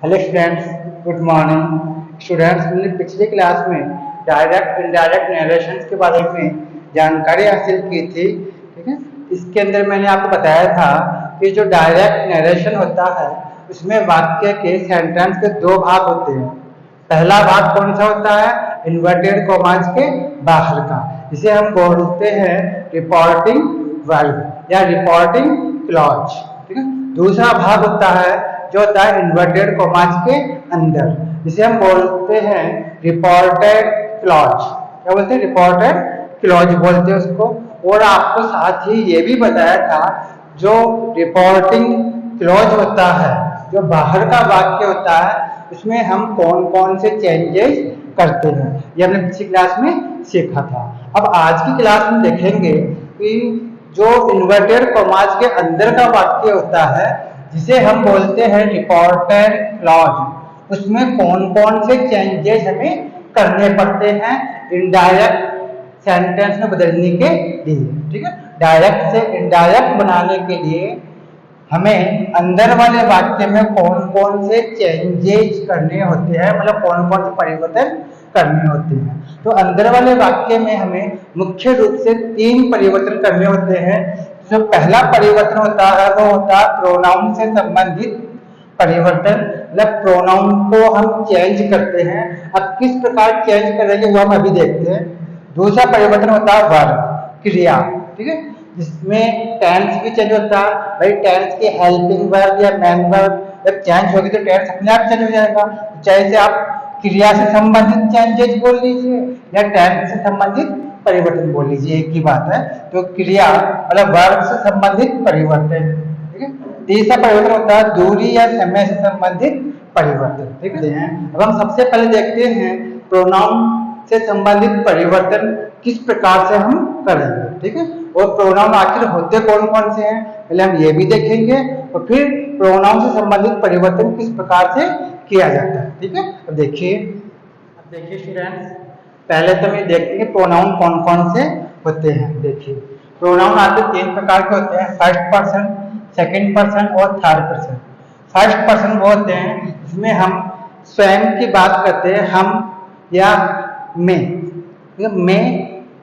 Hello students, good morning. Students, हमने पिछली class में डायरेक्ट इनडायरेक्ट नरेशंस के बारे में जानकारी हासिल की थी। ठीक है, इसके अंदर मैंने आपको बताया था कि जो डायरेक्ट नरेशन होता है उसमें वाक्य के सेंटेंस के दो भाग होते हैं। पहला भाग कौन सा होता है? इन्वर्टेड कॉमास के बाहर का, जिसे हम बोलते हैं रिपोर्टिंग वर्ब या रिपोर्टिंग क्लॉज। ठीक है, दूसरा भाग होता है जो होता है इन्वर्टेड कॉमास के अंदर, जिसे हम बोलते हैं रिपोर्टेड क्लॉज। क्या बोलते हैं? रिपोर्टेड क्लॉज बोलते हैं उसको। और आपको साथ ही ये भी बताया था जो रिपोर्टिंग क्लॉज होता है, जो बाहर का वाक्य होता है, उसमें हम कौन कौन से चेंजेस करते हैं, ये हमने पिछली क्लास में सीखा था। अब आज की क्लास में देखेंगे कि जो इन्वर्टेड कॉमास के अंदर का वाक्य होता है, जिसे हम बोलते हैं रिपोर्टेड क्लॉज, उसमें कौन कौन से चेंजेस हमें करने पड़ते हैं इनडायरेक्ट सेंटेंस में बदलने के लिए। ठीक है, डायरेक्ट से इनडायरेक्ट बनाने के लिए हमें अंदर वाले वाक्य में कौन कौन से चेंजेस करने होते हैं, मतलब कौन कौन से परिवर्तन करने होते हैं। तो अंदर वाले वाक्य में हमें मुख्य रूप से 3 परिवर्तन करने होते हैं। जो पहला परिवर्तन होता है वो होता है प्रोनाउन से संबंधित परिवर्तन, मतलब प्रोनाउन को हम चेंज करते हैं। अब किस प्रकार चेंज करेंगे वो हम अभी देखते हैं। दूसरा परिवर्तन होता है वर्ब, क्रिया। ठीक है, जिसमें टेंस भी चेंज होता है। भाई टेंस की हेल्पिंग वर्ब या मेन वर्ब जब चेंज होगी तो टेंस अपने आप चेंज हो जाएगा। चाहे से आप क्रिया से संबंधित चेंजेस बोल लीजिए या टेंस से संबंधित परिवर्तन बोल लीजिए, एक ही बात है। तो क्रिया मतलब वर्ब से संबंधित परिवर्तन। ठीक है, तीसरा परिवर्तन होता है दूरी या समय से संबंधित परिवर्तन। ठीक है, अब हम सबसे पहले देखते हैं प्रोनाउन से संबंधित परिवर्तन किस प्रकार से हम करेंगे। ठीक है, और प्रोनाउन आखिर होते कौन कौन से हैं पहले हम ये भी देखेंगे, और फिर प्रोनाउन से संबंधित परिवर्तन किस प्रकार से किया जाता है। ठीक है, अब देखिए स्टूडेंट्स, पहले तो हम देखते हैं प्रोनाउन कौन कौन से होते हैं। देखिए, प्रोनाउन आते 3 प्रकार के होते हैं, फर्स्ट पर्सन, सेकंड पर्सन और थर्ड पर्सन। फर्स्ट पर्सन वो होते हैं जिसमें हम स्वयं की बात करते हैं, हम या मैं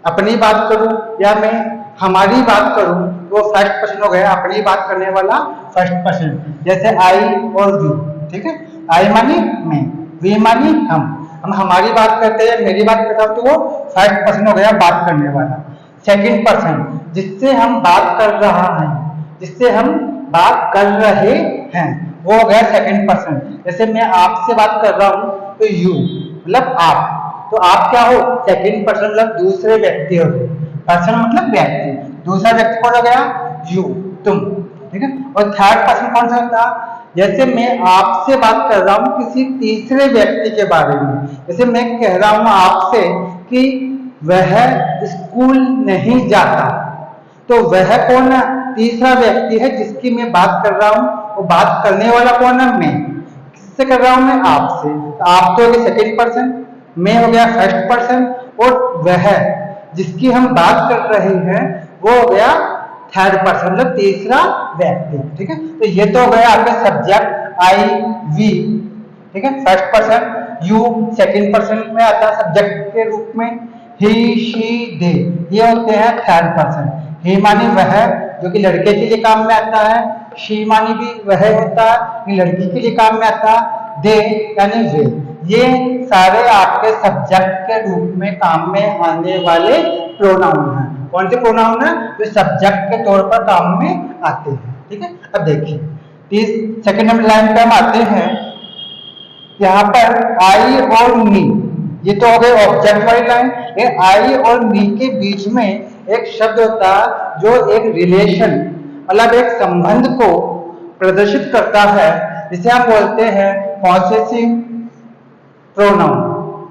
अपनी बात करूं या मैं हमारी बात करूं, वो फर्स्ट पर्सन हो गया, अपनी बात करने वाला फर्स्ट पर्सन। जैसे आई और वी। ठीक है, आई मानी मैं, वी मानी हम हमारी बात करते हैं, मेरी बात करता हूं, तो वो फर्स्ट पर्सन हो गया, बात करने वाला। सेकंड पर्सन, जिससे हम बात कर रहा है, जिससे हम बात कर रहे हैं, वो हो गया सेकंड पर्सन। जैसे मैं आपसे बात कर रहा हूं तो यू मतलब आप, तो आप क्या हो? सेकंड पर्सन मतलब दूसरे व्यक्ति हो गए। पर्सन मतलब व्यक्ति, दूसरा व्यक्ति कौन हो गया? यू, तुम। ठीक है, और थर्ड पर्सन कौन सा होता? जैसे मैं आपसे बात कर रहा हूं किसी तीसरे व्यक्ति के बारे में, जैसे मैं कह रहा हूं आपसे कि वह स्कूल नहीं जाता, तो वह कौन है? तीसरा व्यक्ति है जिसकी मैं बात कर रहा हूं। वो बात करने वाला कौन है? मैं। किससे कर रहा हूं मैं? आपसे। तो आप तो हो गए सेकेंड पर्सन, मैं हो गया फर्स्ट पर्सन, और वह जिसकी हम बात कर रहे हैं वो हो गया थर्ड पर्सन, मतलब तीसरा व्यक्ति। ठीक है, तो ये तो हो गया आपके सब्जेक्ट आई वी। ठीक है, first person, you second person में आता है सब्जेक्ट के रूप में, ही शी दे ये होते हैं थर्ड पर्सन। ही मानी वह, जो कि लड़के के लिए काम में आता है। शी मानी भी वह होता है, लड़की के लिए काम में आता है। दे यानी वे, ये सारे आपके सब्जेक्ट के रूप में काम में आने वाले प्रोनाउन हैं। कौन से प्रोनाउन है? जो सब्जेक्ट के तौर पर काम में आते हैं। ठीक है, अब देखिए सेकंड नंबर लाइन पे हम आते हैं। यहाँ पर आई और मी, ये तो हो गए ऑब्जेक्ट वाली लाइन। ये आई और मी के बीच में एक शब्द होता है जो एक रिलेशन मतलब एक संबंध को प्रदर्शित करता है, जिसे हम बोलते हैं पॉसेसिव प्रोनाउन।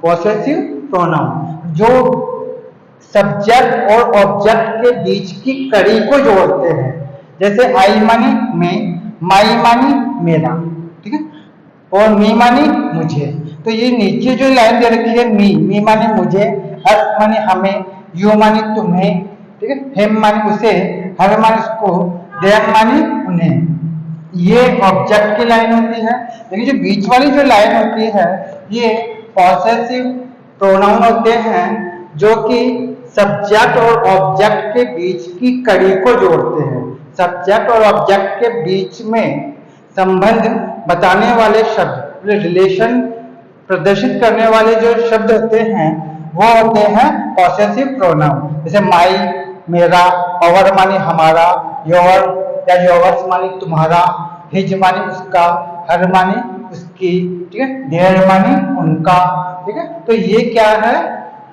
पॉसेसिव प्रोनाउन जो सब्जेक्ट और ऑब्जेक्ट के बीच की कड़ी को जोड़ते हैं। जैसे आई मानी मैं, माई मानी मेरा। ठीक है, और मी मानी मुझे। तो ये नीचे जो लाइन दे रखी है मी मानी मुझे, अस मानी हमें, यू मानी तुम्हें, ठीक है, हेम मानी उसे, हर मानी उसको, देम मानी उन्हें। ये ऑब्जेक्ट की लाइन होती है, लेकिन जो बीच वाली जो लाइन होती है ये पॉसेसिव प्रोनाउन होते हैं, जो कि सब्जेक्ट और ऑब्जेक्ट के बीच की कड़ी को जोड़ते हैं। सब्जेक्ट और ऑब्जेक्ट के बीच में संबंध बताने वाले शब्द, रिलेशन प्रदर्शित करने वाले जो शब्द होते हैं वो होते हैं पॉसेसिव प्रोनाउन। जैसे माई मेरा, आवर माने हमारा, योर या योर्स माने तुम्हारा, हिज माने उसका, हर माने उसकी, ठीक है, देयर माने उनका, ठीक है। तो ये क्या है?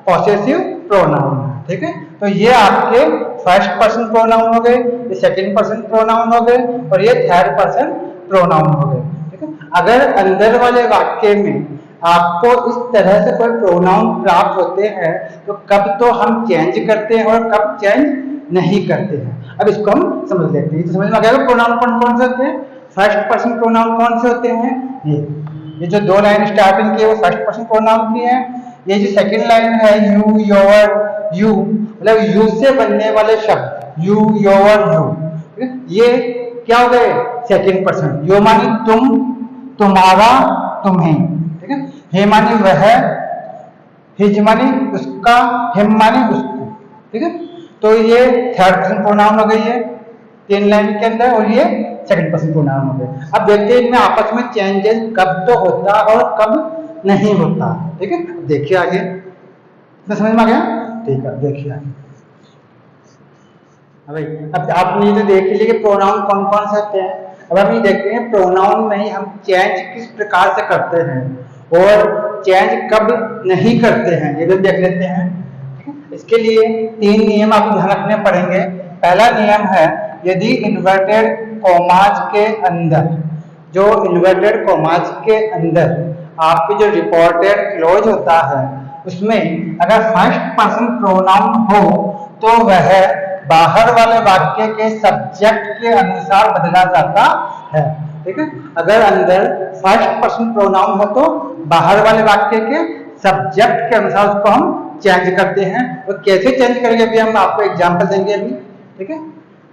पॉसेसिव प्रोनाउन है, ठीक है। तो ये आपके फर्स्ट पर्सन प्रोनाउन हो गए, ये सेकंड पर्सन प्रोनाउन हो गए और ये थर्ड पर्सन प्रोनाउन हो गए, ठीक है। अगर अंदर वाले वाक्य में आपको इस तरह से कोई प्रोनाउन प्राप्त होते हैं तो कब तो हम चेंज करते हैं और कब चेंज नहीं करते हैं। अब इसको हम समझ लेते हैं। तो समझ में आ गया प्रोनाउन कौन कौन से होते हैं? फर्स्ट पर्सन प्रोनाउन कौन से होते हैं? ये जो दो लाइन स्टार्टिंग की है वो फर्स्ट पर्सन प्रोनाउन की है। ये जो सेकंड लाइन है यू, योर, यू, मतलब यू से बनने वाले शब्द, यू, योर, यू, ये क्या हो गए? Second person. यो मानी तुम, तुम्हारा, तुम्हें, ठीक है। हे मानी वह, हिज मानी उसका, हिम मानी उसको, ठीक है। तो ये थर्ड पर्सन प्रोनाउन हो गई है तीन लाइन के अंदर और ये सेकंड पर्सन प्रोनाउन हो गए। अब देखते हैं इनमें आपस में चेंजेस कब तो होता और कब नहीं होता, ठीक है। देखिए आगे, तो समझ में आ गया? ठीक है, देखिए आगे। अब आपने तो देख लीजिए कि प्रोनाउन कौन कौन से होते हैं। अब हम ये देखते हैं प्रोनाउन में ही हम चेंज किस प्रकार से करते हैं और चेंज कब नहीं करते हैं, ये भी देख लेते हैं। इसके लिए तीन नियम आपको ध्यान रखने पड़ेंगे। पहला नियम है, यदि इन्वर्टेड कॉमाज के अंदर, जो इन्वर्टेड कॉमाज के अंदर आपके जो रिपोर्टेड क्लोज होता है उसमें अगर फर्स्ट पर्सन प्रोनाउन हो तो वह बाहर वाले वाक्य के सब्जेक्ट के अनुसार बदला जाता है, ठीक है। अगर अंदर फर्स्ट पर्सन प्रोनाउन हो तो बाहर वाले वाक्य के सब्जेक्ट के अनुसार उसको हम चेंज करते हैं। और कैसे चेंज करेंगे अभी हम आपको एग्जांपल देंगे अभी, ठीक है।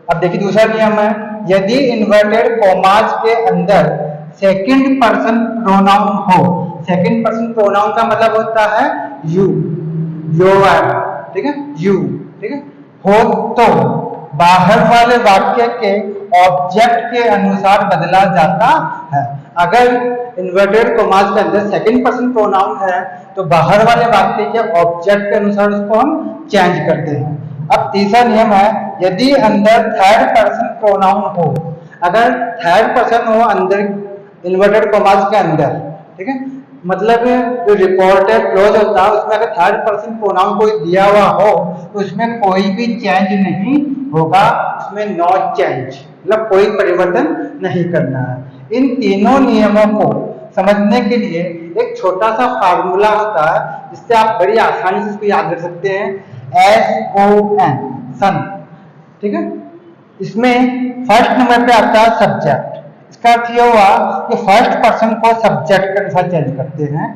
अब देखिए दूसरा नियम है, यदि इन्वर्टेड कॉमाज के अंदर सेकंड पर्सन प्रोनाउन हो, सेकंड पर्सन प्रोनाउन का मतलब होता है यू, योर, ठीक है, यू, ठीक है, हो तो बाहर वाले वाक्य के ऑब्जेक्ट के अनुसार बदला जाता है। अगर इन्वर्टेड कॉमास के अंदर सेकंड पर्सन प्रोनाउन है तो बाहर वाले वाक्य के ऑब्जेक्ट के अनुसार उसको हम चेंज करते हैं। अब तीसरा नियम है, यदि अंदर थर्ड पर्सन प्रोनाउन हो, अगर थर्ड पर्सन हो अंदर इन्वर्टेड कॉमास के अंदर, ठीक है, मतलब जो रिपोर्टेड क्लोज होता है उसमें अगर थर्ड पर्सन प्रोनाउन कोई दिया हुआ हो तो उसमें कोई भी चेंज नहीं होगा, उसमें नो चेंज, मतलब कोई परिवर्तन नहीं करना है। इन तीनों नियमों को समझने के लिए एक छोटा सा फार्मूला होता है जिससे आप बड़ी आसानी से इसको याद रख सकते हैं, SON, सन, ठीक है। इसमें फर्स्ट नंबर पे आता है सब्जेक्ट। इसका अर्थ यह हुआ कि फर्स्ट पर्सन को सब्जेक्ट के अनुसार चेंज करते हैं।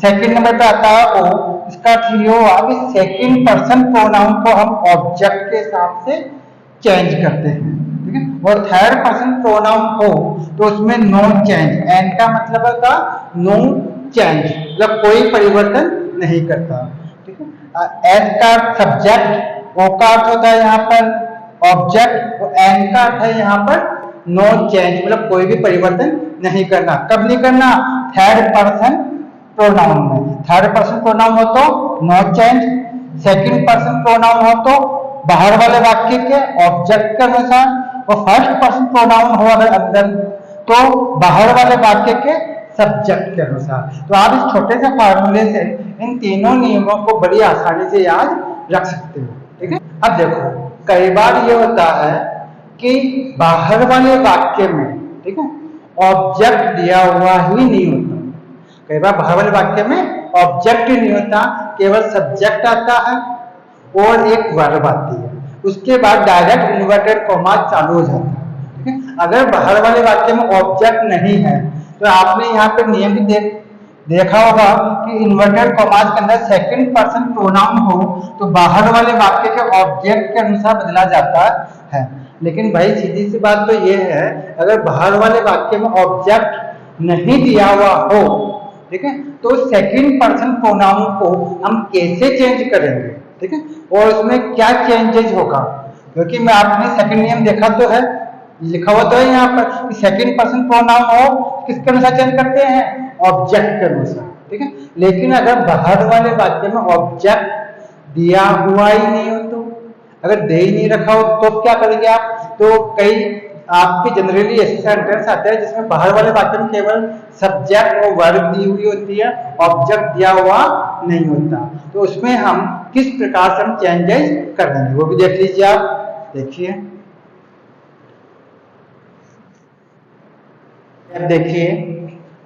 सेकंड नंबर पे आता है ओ, इसका अर्थ यह हुआ कि सेकंड पर्सन प्रोनाउन को हम ऑब्जेक्ट के हिसाब से चेंज करते हैं, ठीक है। और थर्ड पर्सन प्रोनाउन हो तो उसमें नो चेंज, एन का मतलब होता नो चेंज, मतलब कोई परिवर्तन नहीं करता, ठीक है। एस का सब्जेक्ट, ओ का अर्थ होता है यहाँ पर ऑब्जेक्ट और एन का अर्थ है यहाँ पर नो चेंज, मतलब कोई भी परिवर्तन नहीं करना। कब नहीं करना? थर्ड पर्सन प्रोनाउन में। थर्ड पर्सन प्रोनाउन हो तो no change, second person pronoun हो तो बाहर वाले वाक्य के ऑब्जेक्ट के अनुसार, और फर्स्ट पर्सन प्रोनाउन हो अगर अंदर तो बाहर वाले वाक्य के सब्जेक्ट के अनुसार। तो आप इस छोटे से फार्मूले से इन तीनों नियमों को बड़ी आसानी से याद रख सकते हो, ठीक है। अब देखो कई बार ये होता है कि बाहर वाले वाक्य में, ठीक है, ऑब्जेक्ट दिया हुआ ही नहीं होता। कई बार बाहर वाले वाक्य में ऑब्जेक्ट ही नहीं होता, केवल सब्जेक्ट आता है और एक वर्ब आती है, उसके बाद डायरेक्ट इन्वर्टेड कॉमा चालू हो जाता है, ठीक है। अगर बाहर वाले वाक्य में ऑब्जेक्ट नहीं है तो आपने यहाँ पे नियम भी देखा होगा कि इन्वर्टेड कॉमास के अंदर सेकंड पर्सन प्रोनाउन हो तो बाहर वाले वाक्य के ऑब्जेक्ट के अनुसार बदला जाता है। लेकिन भाई सीधी सी बात तो ये है, अगर बाहर वाले वाक्य में ऑब्जेक्ट नहीं दिया हुआ हो, ठीक है, तो सेकंड पर्सन प्रोनाउन को हम कैसे चेंज करेंगे, ठीक है, और उसमें क्या चेंजेस होगा, क्योंकि मैं आपने सेकंड नियम देखा तो है, लिखा हुआ तो है यहाँ पर कि सेकंड पर्सन प्रोनाउन हो किसके अनुसार चेंज करते हैं, ऑब्जेक्ट के अनुसार, ठीक है। लेकिन अगर बाहर वाले वाक्य में ऑब्जेक्ट दिया हुआ ही नहीं हो, तो अगर दे ही नहीं रखा हो तो क्या करेंगे आप, तो कई आपके जनरली ऐसे सेंटेंस आते हैं जिसमें बाहर वाले वाक्य में केवल सब्जेक्ट और वर्ब दी हुई होती है, ऑब्जेक्ट दिया हुआ नहीं होता, तो उसमें हम किस प्रकार से हम चेंजेस कर देंगे वो भी देख लीजिए आप। देखिए, अब देखिए,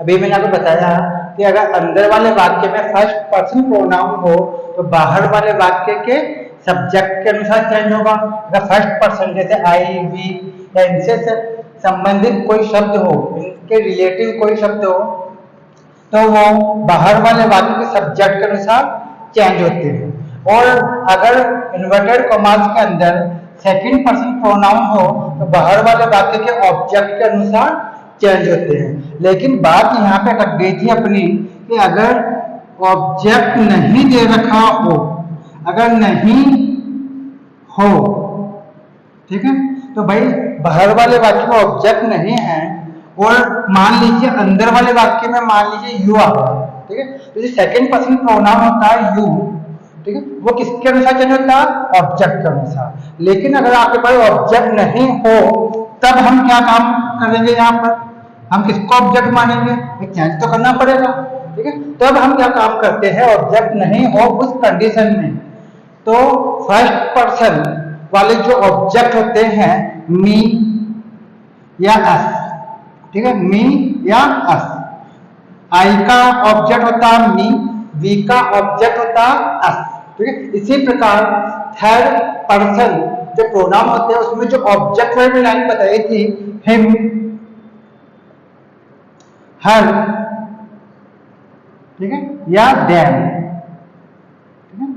अभी मैंने आपको बताया कि अगर अंदर वाले वाक्य में फर्स्ट पर्सन प्रोनाउन हो तो बाहर वाले वाक्य के सब्जेक्ट के अनुसार चेंज होगा। अगर फर्स्ट पर्सन जैसे आई, वी या इनसे संबंधित कोई शब्द हो, इनके रिलेटिव कोई शब्द हो, तो वो बाहर वाले वाक्य के सब्जेक्ट के अनुसार चेंज होते हैं। और अगर इन्वर्टेड कॉमास के अंदर सेकंड पर्सन प्रोनाउन हो तो बाहर वाले वाक्य के ऑब्जेक्ट के अनुसार चेंज होते हैं। लेकिन बात यहाँ पे अटक गई थी अपनी कि अगर ऑब्जेक्ट नहीं दे रखा हो, अगर नहीं हो, ठीक है, तो भाई बाहर वाले वाक्य में ऑब्जेक्ट नहीं है और मान लीजिए अंदर वाले वाक्य में मान लीजिए यू आ गया, ठीक है, तो जो सेकंड पर्सन प्रोनाउन होता है यू, ठीक है, वो किसके अनुसार चेंज होता है, ऑब्जेक्ट के अनुसार। लेकिन अगर आपके पास ऑब्जेक्ट नहीं हो तब हम क्या काम करेंगे, यहाँ पर हम किसको ऑब्जेक्ट मानेंगे, चेंज तो करना पड़ेगा, ठीक है। तब हम क्या काम करते हैं, ऑब्जेक्ट नहीं हो उस कंडीशन में तो फर्स्ट पर्सन वाले जो ऑब्जेक्ट होते हैं मी या अस, ठीक है, मी या अस, आई का ऑब्जेक्ट होता है मी, वी का ऑब्जेक्ट होता है अस, ठीक है। इसी प्रकार थर्ड पर्सन जो प्रोनाउन होते हैं उसमें जो ऑब्जेक्ट वाली लाइन बताई थी हिम, हर, ठीक है, या देम, ठीक है,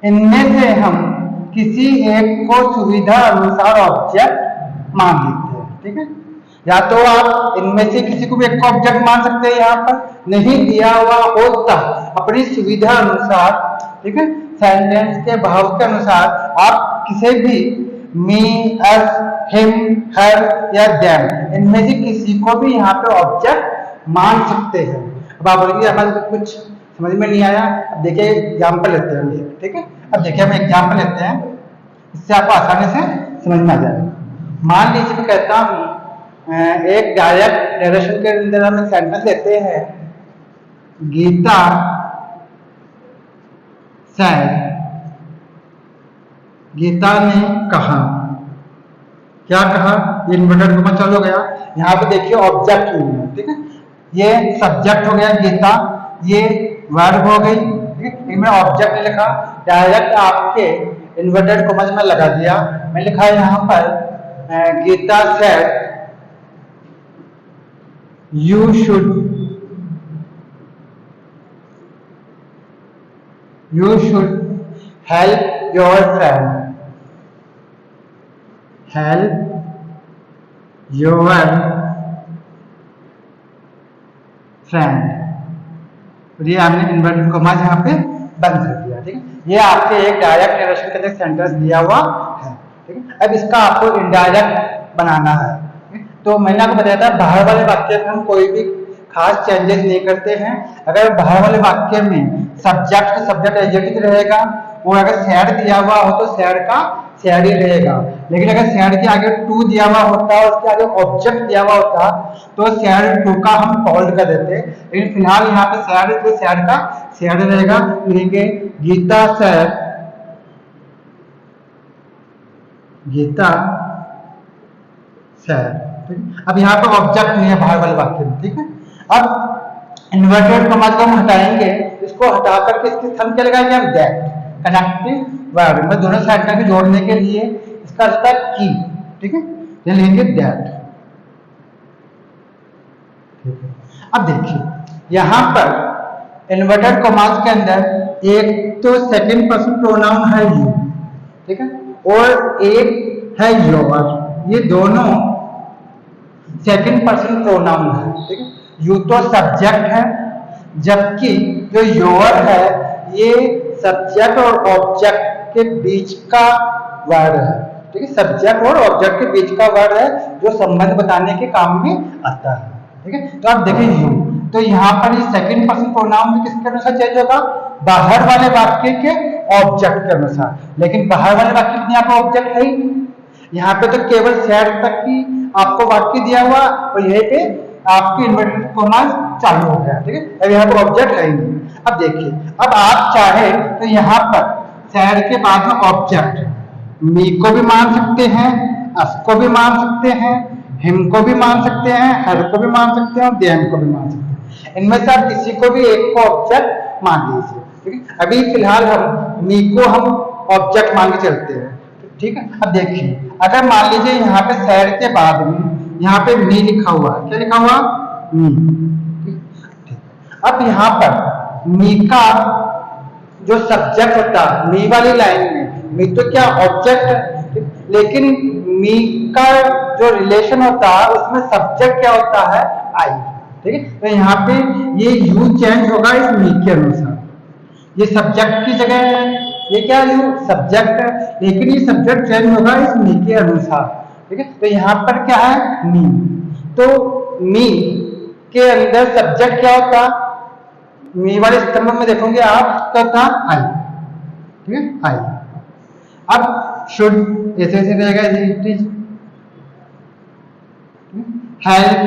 इनमें से हम किसी एक को सुविधा अनुसार ऑब्जेक्ट मान लेते हैं, ठीक है। या तो आप इनमें से किसी को भी एक को ऑब्जेक्ट मान सकते हैं, यहाँ पर नहीं दिया हुआ होता अपनी सुविधा अनुसार, ठीक है, सेंटेंस के भाव के अनुसार आप किसी भी मी, अस, हिम, हर या देम इनमें से किसी को भी यहाँ पे ऑब्जेक्ट मान सकते हैं। अब आप बोलेंगे हमारे तो कुछ समझ में नहीं आया, अब देखिए एग्जाम्पल लेते हैं हम, ठीक है। अब देखिए हम एग्जाम्पल लेते हैं, इससे आपको आसानी से समझ में आ जाएगा। मान लीजिए मैं कहता हूँ एक डायरेक्ट नरेशन के अंदर हम एक सेंटेंस लेते हैं, गीता said, गीता ने कहा, क्या कहा, ये इन्वर्टेड कॉमा चालू हो गया, यहाँ पे देखिए ऑब्जेक्ट नहीं है, ठीक है, ये सब्जेक्ट हो गया गीता, ये वर्ब हो गई, ठीक है, इनमें ऑब्जेक्ट नहीं लिखा, डायरेक्ट आपके इन्वर्टेड कॉमा में लगा दिया। मैं लिखा यहाँ पर Geeta said you should help your friend, help your friend, ये आपने इन्वर्टेड कॉमा यहाँ पे बंद कर दिया, ठीक है। ये आपके एक डायरेक्ट नरेशन के अंदर सेंटेंस दिया हुआ है, ठीक है। अब इसका आपको इनडायरेक्ट बनाना है, तो मैंने आपको बताया था बाहर वाले वाक्य में हम कोई भी खास चेंजेस नहीं करते हैं। अगर बाहर वाले वाक्य में सब्जेक्ट एडजेक्टिव रहेगा और अगर सैड दिया हुआ हो तो सैड का सैड ही रहेगा, लेकिन अगर सैड के आगे टू दिया हुआ होता और उसके आगे ऑब्जेक्ट दिया हुआ होता तो सैड टू का हम होल्ड कर देते, लेकिन फिलहाल यहाँ पे सैड तो सैड का सैड रहेगा, लिखेंगे गीता सैड, गीता सैड। अब यहाँ पे ऑब्जेक्ट नहीं है बाहर वाले वाक्य में, ठीक है। अब इन्वर्टेड कॉमा को हम हटाएंगे, इसको हटा करके इसके स्थान क्या लगाएंगे हम, दैट, कनेक्टिव वर्ड में दोनों साइड का भी जोड़ने के लिए इसका अर्थ है की, ठीक है, ये लेंगे दैट, ठीक है। अब देखिए यहाँ पर इन्वर्टेड कॉमास के अंदर एक तो सेकंड पर्सन प्रोनाउन है यू, ठीक है, और एक है योर। ये दोनों सेकंड पर्सन प्रोनाउन है, ठीक है। यू तो सब्जेक्ट है, जबकि जो योर है ये सब्जेक्ट और ऑब्जेक्ट के बीच का वर्ड है, ठीक है। सब्जेक्ट और ऑब्जेक्ट के बीच का वर्ड है जो संबंध बताने के काम में आता है, ठीक है। तो आप देखें यू, तो यहाँ पर ये सेकंड पर्सन प्रोनाउन भी किसके अनुसार चेंज होगा? बाहर वाले वाक्य के ऑब्जेक्ट के अनुसार। लेकिन बाहर वाले वाक्य में यहाँ पर ऑब्जेक्ट है ही नहीं, यहाँ पे तो केवल सैड तक की आपको वाक्य दिया हुआ और यहीं पे आपके इन्वर्टेड कॉमास चालू हो गया, ठीक है। अब यहाँ पर ऑब्जेक्ट है ही नहीं। अब देखिए, अब आप चाहे तो यहाँ पर सैड के बाद में ऑब्जेक्ट मी को भी मान सकते हैं, अस को भी मान सकते हैं, हिम को भी मान सकते हैं, हर को भी मान सकते हैं और देम को भी मान सकते हैं। इनमें से आप किसी को भी एक को ऑब्जेक्ट मान लीजिए, ठीक है। अभी फिलहाल हम मी को हम ऑब्जेक्ट मान के चलते हैं, ठीक है। अब देखिए, अगर मान लीजिए यहाँ पे सैड के बाद में यहाँ पे मी लिखा हुआ है, क्या लिखा हुआ? मी, ठीक। अब यहाँ पर मी का जो सब्जेक्ट होता है मी वाली लाइन में, मी तो क्या ऑब्जेक्ट है, लेकिन मी का जो रिलेशन होता है उसमें सब्जेक्ट क्या होता है? आई, ठीक है। तो यहाँ पे ये यू चेंज होगा इस मी के अनुसार। ये सब्जेक्ट की जगह है, ये क्या यू सब्जेक्ट है, लेकिन ये सब्जेक्ट चेंज होगा इस मी के अनुसार, ठीक है। तो यहाँ पर क्या है? मी। तो मी के अंदर सब्जेक्ट क्या होता? मी वाले स्तंभ में देखोगे आप, क्या था? आई, ठीक है, आई। अब शुड ऐसे ऐसे रहेगा, इट इज, हेल्प।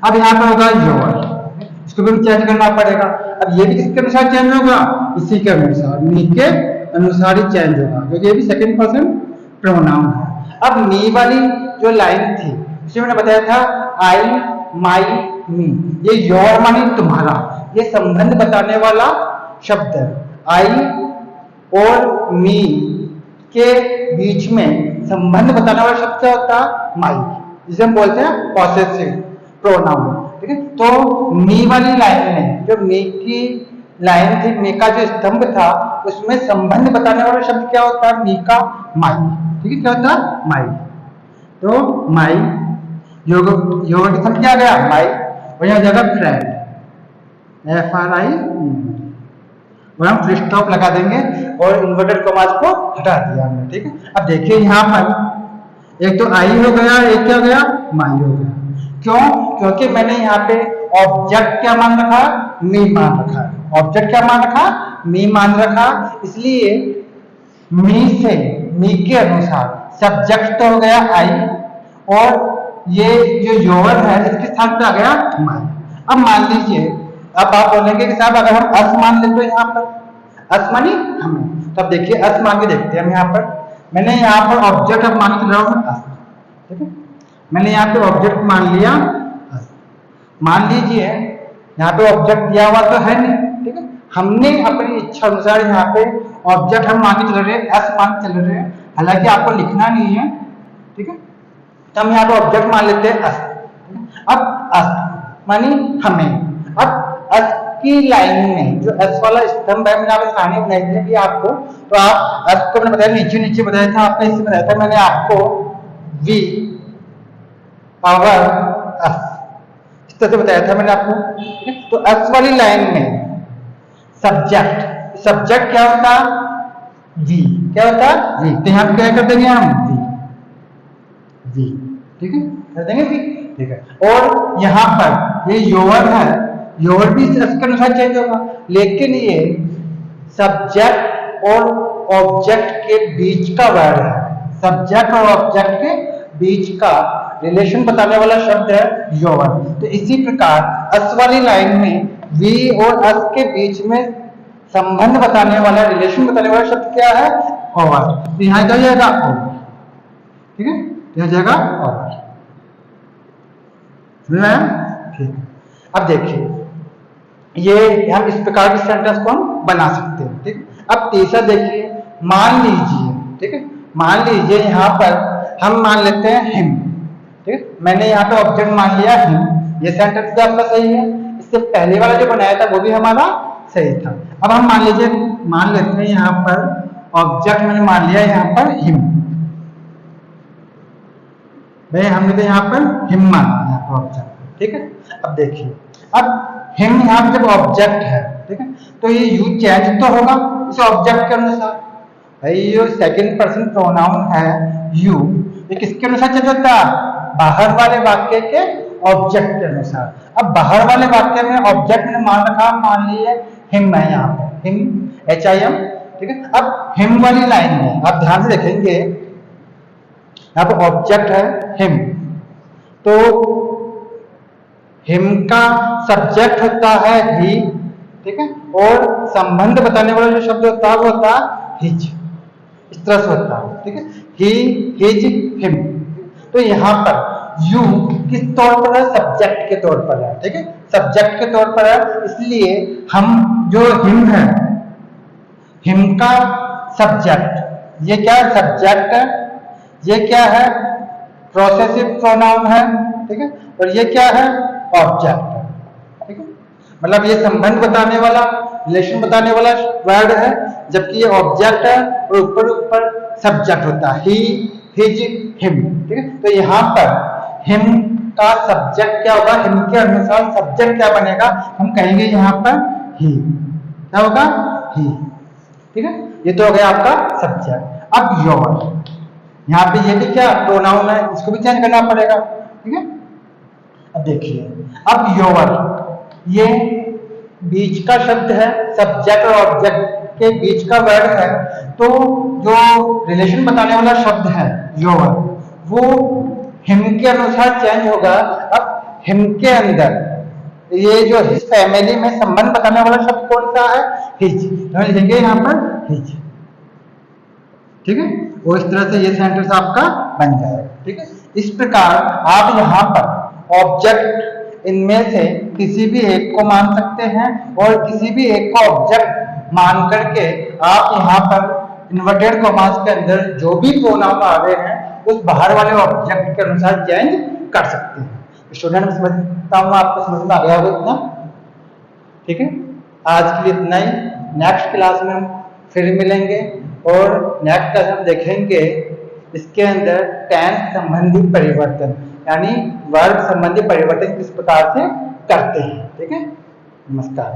अब यहाँ पर होगा योर, इसको भी चेंज करना पड़ेगा। अब ये भी किसके अनुसार चेंज होगा? इसी के अनुसार, मी के अनुसार ही चेंज होगा, क्योंकि ये भी सेकंड पर्सन प्रोनाउन है। अब मी वाली जो लाइन थी उसमें मैंने बताया था आई, माई, मी, ये योर मानी तुम्हारा, ये संबंध बताने वाला शब्द है। आई और मी के बीच में संबंध बताने वाला शब्द क्या होता है? माई, जिसे हम बोलते हैं पॉसेसिव प्रोनाउन, ठीक है। तो मी वाली लाइन में जो मी की लाइन थी, मी का जो स्तंभ था, उसमें संबंध बताने वाला शब्द क्या होता है? मी का माई, ठीक है। क्या होता है? माई। तो माई योग के साथ क्या गया? माई, और यहाँ जगह फ्रेंड, FRI, और हम फुल स्टॉप लगा देंगे और इन्वर्टेड कॉमास को हटा दिया हमने, ठीक है। अब देखिए यहाँ पर एक तो आई हो गया, एक क्या हो गया? माई हो गया। क्यों? क्योंकि मैंने यहाँ पे ऑब्जेक्ट क्या मान रखा? मी मान रखा। ऑब्जेक्ट क्या मान रखा? मी मान रखा। इसलिए मी से, मी के अनुसार सब्जेक्ट तो हो गया आई, और ये जो योर है इसके साथ आ गया माई। अब मान लीजिए, अब आप बोलेंगे कि साहब अगर हम अस मान लेते तो यहाँ पर अस मानी हमें, तो अब देखिए अस मान के देखते हैं हम। यहाँ पर मैंने यहाँ पर ऑब्जेक्ट अब मान के रहा हूँ अस, ठीक है। मैंने यहाँ पे ऑब्जेक्ट मान लिया अस। मान लीजिए यहाँ पे ऑब्जेक्ट दिया हुआ तो है नहीं, ठीक है। हमने अपनी इच्छा अनुसार यहाँ पे ऑब्जेक्ट हम मान के चल रहे हैं, एस मान के चल रहे हैं, हालांकि आपको लिखना नहीं है, ठीक है। तो हम यहाँ पे ऑब्जेक्ट मान लेते हैं अस। अब अस मानी हमें। अब अस की लाइन में जो एस वाला स्तंभ है, मैंने आपको कहानी बनाई थी आपको, तो आप अस को मैंने बताया नीचे नीचे बताया था, आपने इससे बताया था मैंने आपको वी पावर अस, इस तरह से बताया था मैंने आपको। तो अस वाली लाइन में सब्जेक्ट क्या होता? वी। क्या होता? वी। तो यहाँ पे क्या कर देंगे हम? वी, ठीक है, कर देंगे वी, ठीक है। और यहाँ पर ये योर है, योर भी इसके अनुसार चेंज होगा, लेकिन ये सब्जेक्ट और ऑब्जेक्ट के बीच का वर्ड है। सब्जेक्ट और ऑब्जेक्ट के बीच का रिलेशन बताने वाला शब्द है योर। तो इसी प्रकार अस वाली लाइन में वी और अस के बीच में संबंध बताने वाला, रिलेशन बताने वाला शब्द क्या है? ओवर। तो यहाँ क्या जाएगा? ओवर, ठीक है, यहाँ जाएगा ओवर, ठीक है। अब देखिए ये हम इस प्रकार के सेंटेंस को हम बना सकते हैं, ठीक। अब तीसरा देखिए, मान लीजिए, ठीक है, मान लीजिए यहाँ पर हम मान लेते हैं हिम, ठीक। मैंने यहाँ पे ऑब्जेक्ट मान लिया हिम, ये सेंटेंस भी आपका सही है। इससे पहले वाला जो बनाया था वो भी हमारा सही था। अब हम मान लेते हैं यहाँ पर ऑब्जेक्ट मैंने मान लिया यहाँ पर हिम, भाई हमने तो यहाँ पर हिम माना यहाँ पर ऑब्जेक्ट, ठीक है। अब देखिए, अब हिम यहाँ पर जब ऑब्जेक्ट है, ठीक है, तो ये यू चेंज तो होगा इस ऑब्जेक्ट के अनुसार। भाई ये सेकंड पर्सन प्रोनाउन है यू, ये किसके अनुसार चेंज होता है? बाहर वाले वाक्य के ऑब्जेक्ट के अनुसार। अब बाहर वाले वाक्य में ऑब्जेक्ट ने मान रखा, मान लिए हिम है यहाँ पे, हिम HIM, ठीक है। अब हिम वाली लाइन में आप ध्यान से देखेंगे, यहाँ पे ऑब्जेक्ट है हिम, तो हिम का सब्जेक्ट होता है ही, ठीक है, और संबंध बताने वाला जो शब्द होता है वो होता है हिज, इस तरह से होता है, ठीक है, ही, हिज, हिम। तो यहाँ पर यू किस तौर पर है? सब्जेक्ट के तौर पर है, ठीक है, सब्जेक्ट के तौर पर है, इसलिए हम जो हिम है, हिम का सब्जेक्ट, ये क्या है? सब्जेक्ट है, ये क्या है? प्रोसेसिव प्रोनाउन है, ठीक है, और ये क्या है? ऑब्जेक्ट है, ठीक है। मतलब ये संबंध बताने वाला, रिलेशन बताने वाला वर्ड है, जबकि ये ऑब्जेक्ट है और ऊपर ऊपर सब्जेक्ट होता है, ही, हिज, हिम, ठीक है। तो यहाँ पर हिम का सब्जेक्ट क्या होगा? हिम के अनुसार सब्जेक्ट क्या बनेगा? हम कहेंगे यहाँ पर ही, क्या होगा? ही, ठीक है। ये तो हो गया आपका सब्जेक्ट। अब योर, यहाँ पे ये भी क्या प्रोनाउन है, इसको भी चेंज करना पड़ेगा, ठीक है। अब देखिए, अब योर ये बीच का शब्द है, सब्जेक्ट और ऑब्जेक्ट के बीच का वर्ड है, तो जो रिलेशन बताने वाला शब्द है योर, वो हिम के अनुसार चेंज होगा। अब हिम के अंदर ये जो हिज फैमिली में संबंध बताने वाला शब्द कौन सा है? हिज, तो लिखेंगे यहाँ पर हिज, ठीक है। वो इस तरह से ये सेंटेंस आपका बन जाएगा, ठीक है। इस प्रकार आप यहाँ पर ऑब्जेक्ट इनमें से किसी भी एक को मान सकते हैं और किसी भी एक को ऑब्जेक्ट मान करके आप यहाँ पर इन्वर्टेड कॉमास के अंदर जो भी प्रोनाउन आ रहे हैं उस बाहर वाले ऑब्जेक्ट के अनुसार चेंज कर सकते हैं। स्टूडेंट में समझता हूँ आपको समझ में आ गया होगा इतना, ठीक है। आज के लिए इतना ही, नेक्स्ट क्लास में हम फिर मिलेंगे और नेक्स्ट क्लास हम देखेंगे इसके अंदर टेंस संबंधी परिवर्तन, यानी वर्ग संबंधी परिवर्तन किस प्रकार से करते हैं, ठीक है। नमस्कार।